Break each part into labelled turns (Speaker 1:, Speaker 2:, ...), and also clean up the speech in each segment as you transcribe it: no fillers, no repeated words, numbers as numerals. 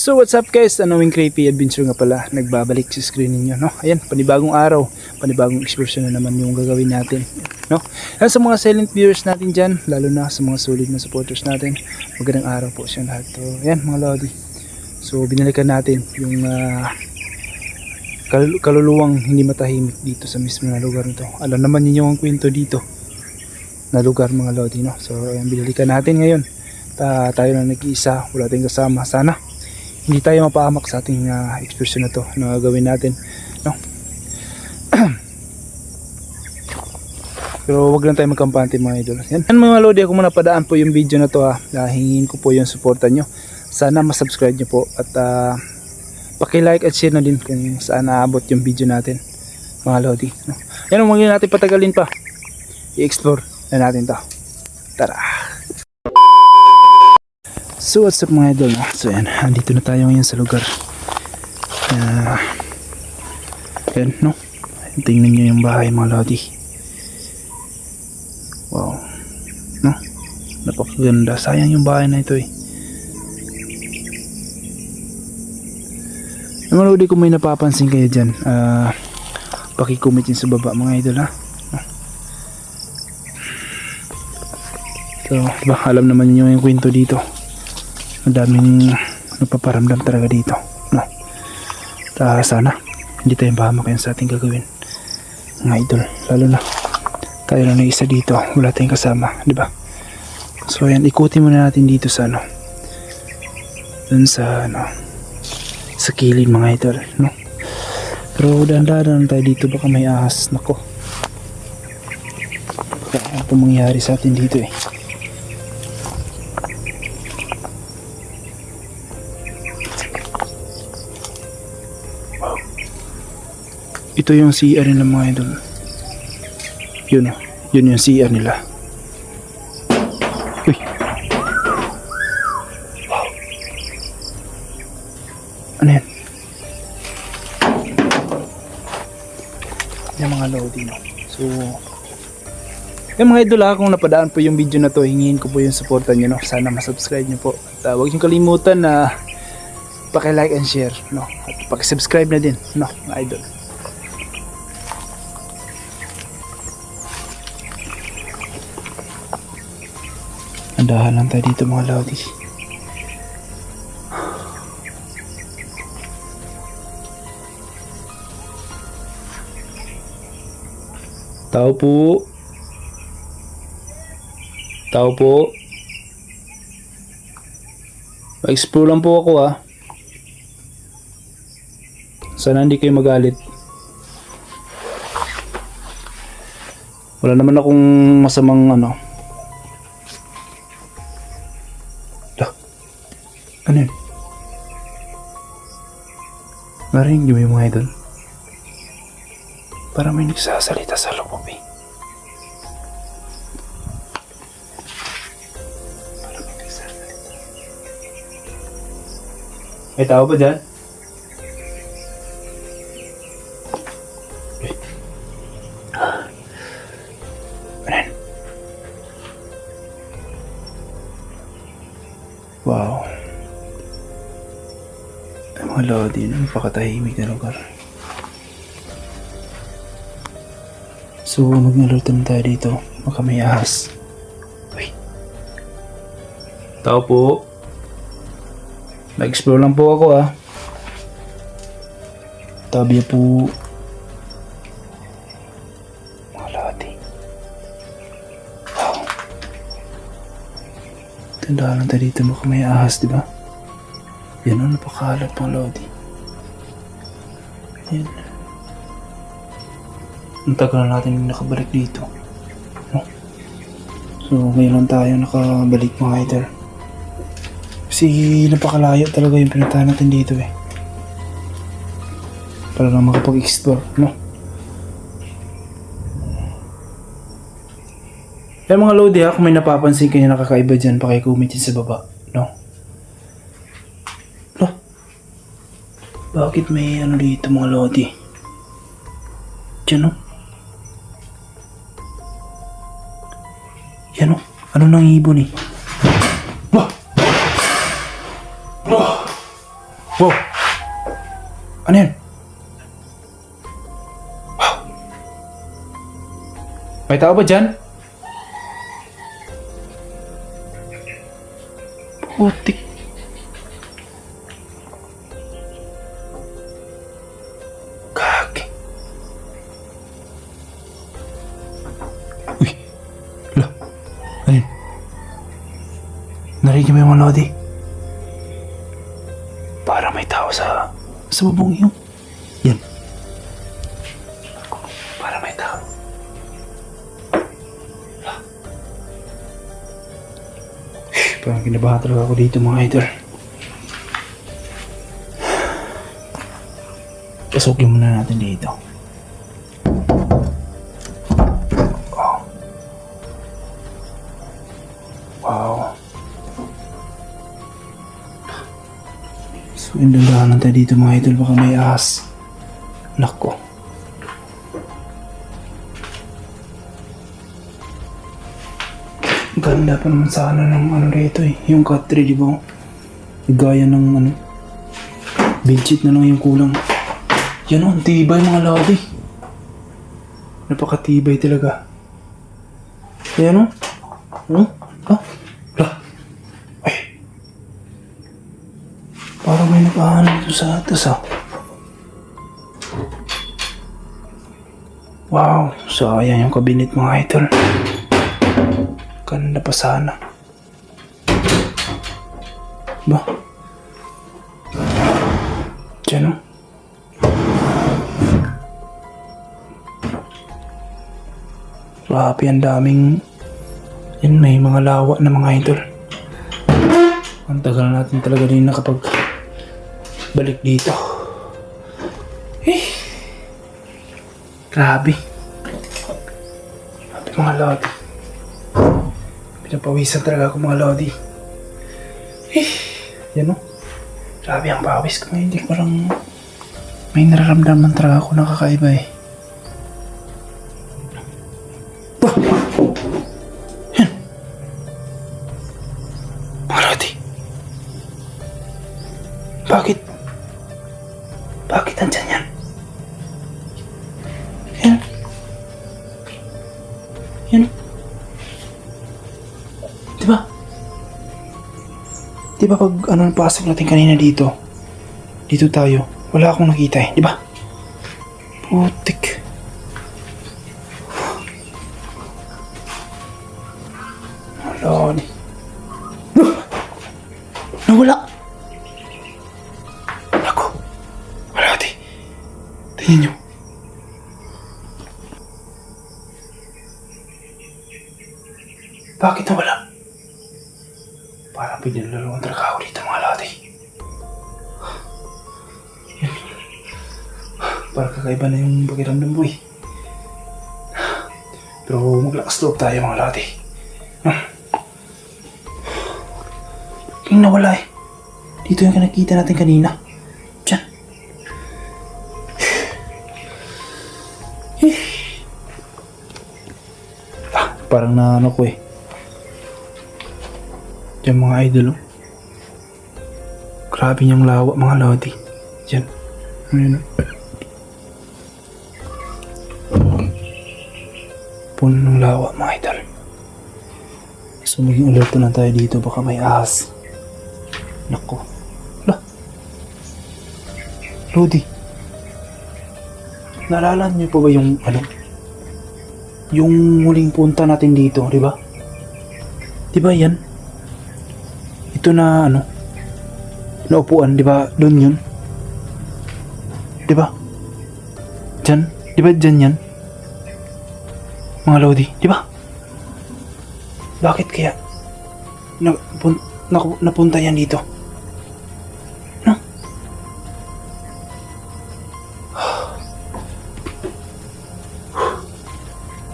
Speaker 1: So what's up guys, Anowing Creepy Adventure nga pala, nagbabalik sa screen ninyo, no? Ayan, panibagong araw, panibagong excursion na naman yung gagawin natin, no? Ayan, sa mga silent viewers natin dyan, lalo na sa mga solid na supporters natin, magandang araw po siya lahat. So ayan mga lodi, so binalikan natin yung kaluluwang hindi matahimik dito sa mismo na lugar nito. Alam naman ninyo ang kwento dito na lugar mga lodi, no? So ayan, binalikan natin ngayon. Tayo na nag-iisa, wala tayong kasama. Sana hindi tayo mapahamak sa ating excursion na to na gagawin natin, no? Pero wag lang tayo magkampante mga idol. Yan mga lodi, ako muna padaan po yung video na to hingin ko po yung suporta nyo. Sana masubscribe nyo po at paki-like at share na din kung saan naabot yung video natin mga lodi, no? Yan, huwag natin patagalin pa, i-explore na natin to. Tara! So what's up mga idol, no? So yan, andito na tayo ngayon sa lugar. Yan, no? Tingnan nyo yung bahay mga lodi. Wow, no? Napakaganda. Sayang yung bahay na ito mga lodi, kung may napapansin kayo dyan, paki-comment yun sa baba mga idol, ha? So diba, alam naman nyo yung kwento dito. Madaming nagpaparamdam talaga dito, no? Sana hindi tayo bahamak yan sa ating gagawin mga idol, lalo na tayo lang na isa dito, wala tayong kasama, di ba? So ayan, ikutin muna natin dito sa dun sa sa kilid mga idol, no? Pero dahan-dahan tayo dito, baka may ahas. Nako, ano pong mangyari sa atin dito Ito yung CR nila mga idol. Yun yung CR nila. Uy. Wow. Ano yan? Yung mga lodi, no? So yung mga idol, kung napadaan po yung video na to, hingin ko po yung supportan nyo, no? Sana masubscribe nyo po. At huwag nyo kalimutan na paki-like and share, no? At paki-subscribe na din, no, mga idol. Andahan lang tayo dito mga lodi. Tao po. Tao po. Ma-explore lang po ako Sana hindi kayo magalit. Wala naman akong masamang Ano yun? Narinig niyo yung mga idol? Parang may nagsasalita sa loob Parang may nagsasalita. May tao ba dyan? Wow. Mga lodi, napakatahimik na lugar. So mag-alert naman tayo dito, baka may ahas. Uy. Tao po. Mag-explore lang po ako Tabi po. Mga lodi. Wow. Tandaan lang tayo dito, baka may ahas, diba? Yan napakalat mga lodi. Yan. Ang tagal na natin nakabalik dito, no? So ngayon lang tayo nakabalik mga idol. Kasi napakalayo talaga yung pinuntahan natin dito para lang makapag-explore, no? Kaya mga lodi, kung may napapansin kayo nakakaiba dyan, paki-comment sa baba, no? Bakit may dito mga lodi? Diyan Yan ano nang ibon Wah! Wah! Wow! Ano yan? Wow! May tao ba dyan? Putik. Kaki. Uy. Hala. Ano yun? Narinig mo yung mga lodi? Parang may tao sa bubong yung. Yan. Parang may tao. Parang kinabahan talaga ako dito mga idol. Pasukin muna natin dito. Oh. Wow. So, indandahan tayo dito mga idol. Baka may ahas. Nako. Ganda pa naman sana ng ano rito eh. Yung cut tree, di ba? Gaya ng ano. Bedsheet na lang yung kulang. Yan o, ang tibay mga lodi. Napakatibay talaga. Ayan o. Oh? Ah? Wala. Ay. Parang may nakahanap dito sa atas ah. Wow. So ayan yung kabinet mga idol. Ganda pa sana. Ba? Diyan o. Grabe, ang daming. Yan, may mga lawa na mga idol. Ang tagal natin talaga din nakapag balik dito. Eh. Grabe. Grabe mga lodi. Pinapawisan talaga ako mga lodi. Eh. Yan o. Grabe ang pawis ko. Hindi ko lang may nararamdaman talaga ako nakakaiba eh. Yan. Mga lodi. Bakit? Bakit andyan yan? Yan. Yan. Diba? Diba pag pasok natin kanina dito? Dito tayo. Wala akong nakita eh. Diba? Putik. Lord. Nawala. Ako. Wala ate. Tingin nyo. Bakit nawala? Parang pinalalawan talaga ako dito mga lati. Parang kakaiba na yung pakiramdam ko eh. Pero maglakas loob tayo mga lati. Yung nawala eh. Dito yung nakita natin kanina. Diyan. Parang na ano ko eh. Diyan mga idol oh. Grabe niyang lawa mga lodi. Diyan. Ano yun? Puno ng lawa mga idol. So maging alerto na tayo dito. Baka may ahas. Nako. Wala. Lodi. Naalala niyo pa ba yung ano? Yung muling punta natin dito, di ba? Di ba yan? Ito na ano? Naupuan, di ba? Doon yun. Di ba? Diyan? Di ba diyan yan? Mga lodi, di ba? Bakit kaya napunta yan dito? No?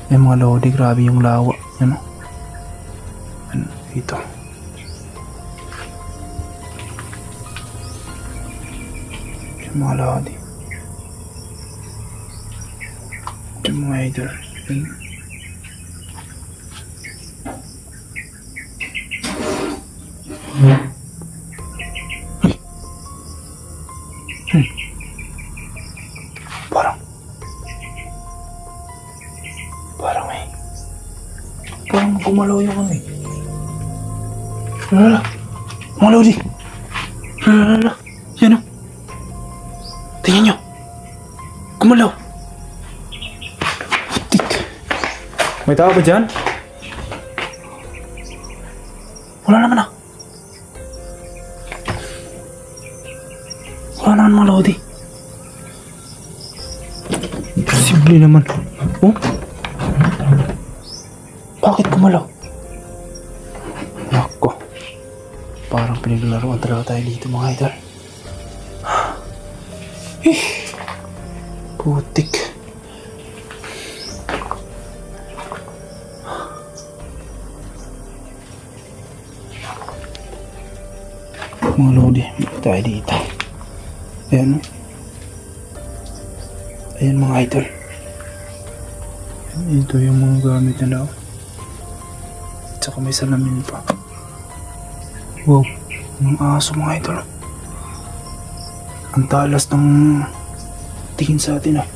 Speaker 1: Yung mga lodi, grabe yung lawa. Ano? Ano? Ito. Yung mga lodi. Yung mga idol. Parang... Parang may... Parang gumalaw yung ano eh. Lala. Mga Lodi. Lala. Yan o. Tingnan nyo. Gumalaw. Tik. May tao ba dyan? Wala naman ah. Wala naman mga Lodi. Posible naman. Oh? Bakit gumalaw? Nako. Parang pinaglalaroan talaga tayo dito mga idol. Eh. Putik. Mga Lodi, tayo dito. Ayan. Ayan mga idol. Ito yung mga gamit nila. Tsaka may salamin pa. Wow, ng aso mga idol. Ang talas ng tingin sa atin ah.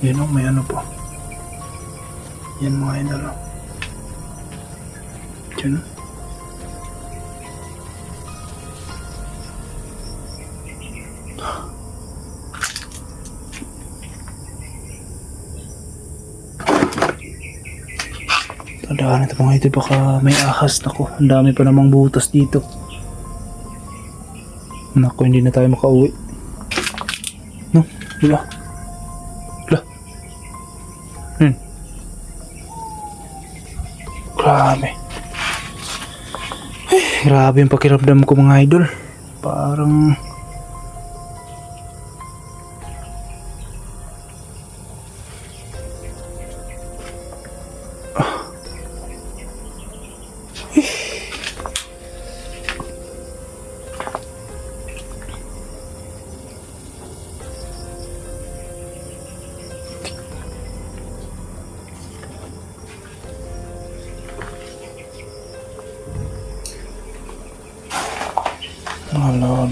Speaker 1: Yan o, may ano pa. Yan mga idol ah. Yan o. Tandaan ito mga ito, baka may ahas. Nako, ang dami pa namang butas dito. Nako, hindi na tayo makauwi. No, wala. Wala. Grabe. Grabe yung pakiramdam ko mga idol. Parang... Lord.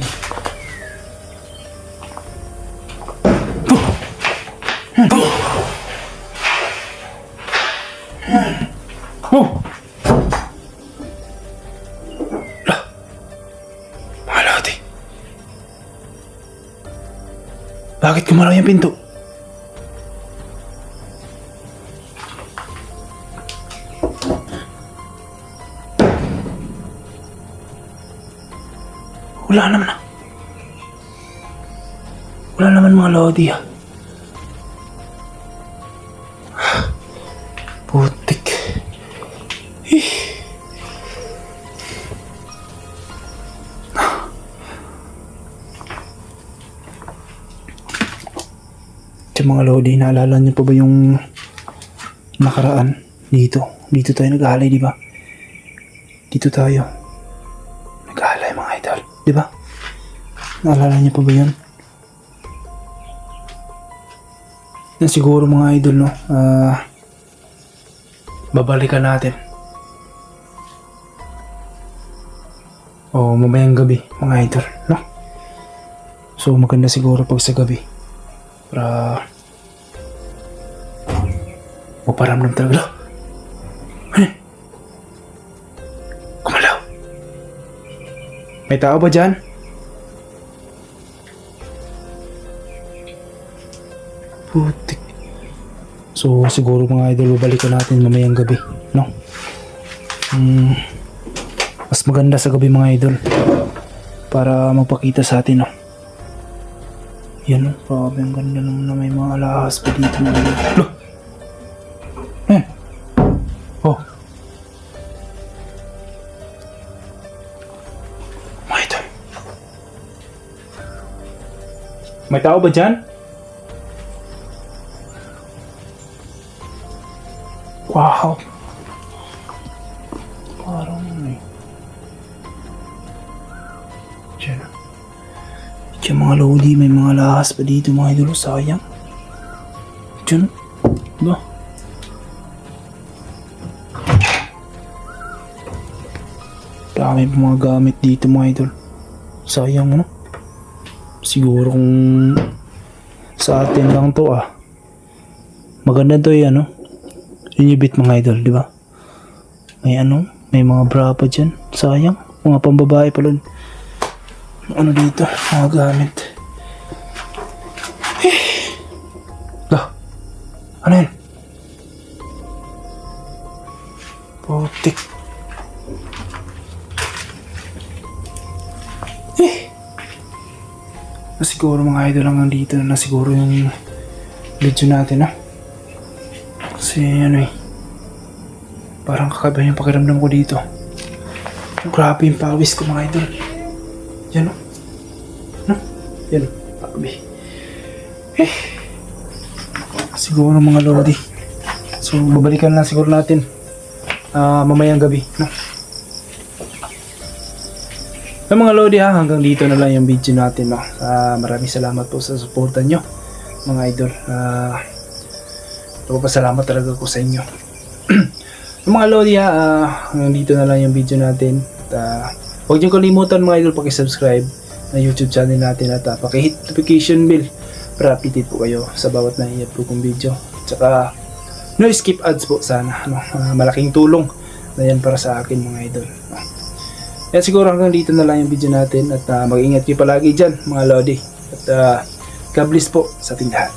Speaker 1: Malati. Bakit gumalaw yung pinto? Wala naman ah. Wala naman mga Lodi ah. Putik. Mga Lodi, naalala niyo pa ba yung nakaraan? Dito tayo nag-aalay, di ba? Dito tayo nag-aalay mga idol, di ba? Naalala niyo pa ba yun? Yan siguro mga idol, no? Babalikan natin. O mamayang gabi mga idol, no? So maganda siguro pag sa gabi para maparamdam talaga. Kumalaw. May tao ba dyan? Putik. So siguro mga idol, babalikan natin mamayang gabi, no? Mas maganda sa gabi mga idol para magpakita sa atin, no? Yan, no? Grabe, ang ganda naman na may mga alahas pa dito mga idol. Oh. Mga idol. May tao ba dyan? Wow. Parang may... Diyan. Diyan mga Lodi, may mga lahas pa dito mga idol. Sayang. Diyan. Ba? Dami pa mga gamit dito mga idol. Sayang, ano? Siguro kung sa atin lang to maganda to ano. Inibit mga idol, di ba? May may mga bra pa dyan. Sayang, mga pambabae pa lang. Ano dito? Mga gamit. Lah, ano yan? Putik. Siguro mga idol hanggang dito na siguro yung video natin kasi parang kakaiba yung pakiramdam ko dito. Grabe yung pawis ko mga idol. Yan yan pabi. Siguro mga lodi. So babalikan lang siguro natin mamayang gabi mga lodi hanggang dito na lang yung video natin maraming salamat po sa suporta nyo mga idol. Nagpapasalamat talaga ko sa inyo. Mga lodi hanggang dito na lang yung video natin at huwag nyo kalimutan mga idol paki-subscribe na YouTube channel natin at paki-hit notification bell para updated po kayo sa bawat na-i-upload kong video. Tsaka no skip ads po sana malaking tulong na yan para sa akin mga idol. Yan siguro hanggang dito na lang yung video natin at mag-ingat kayo palagi dyan mga lodi at God bless po sa ating lahat.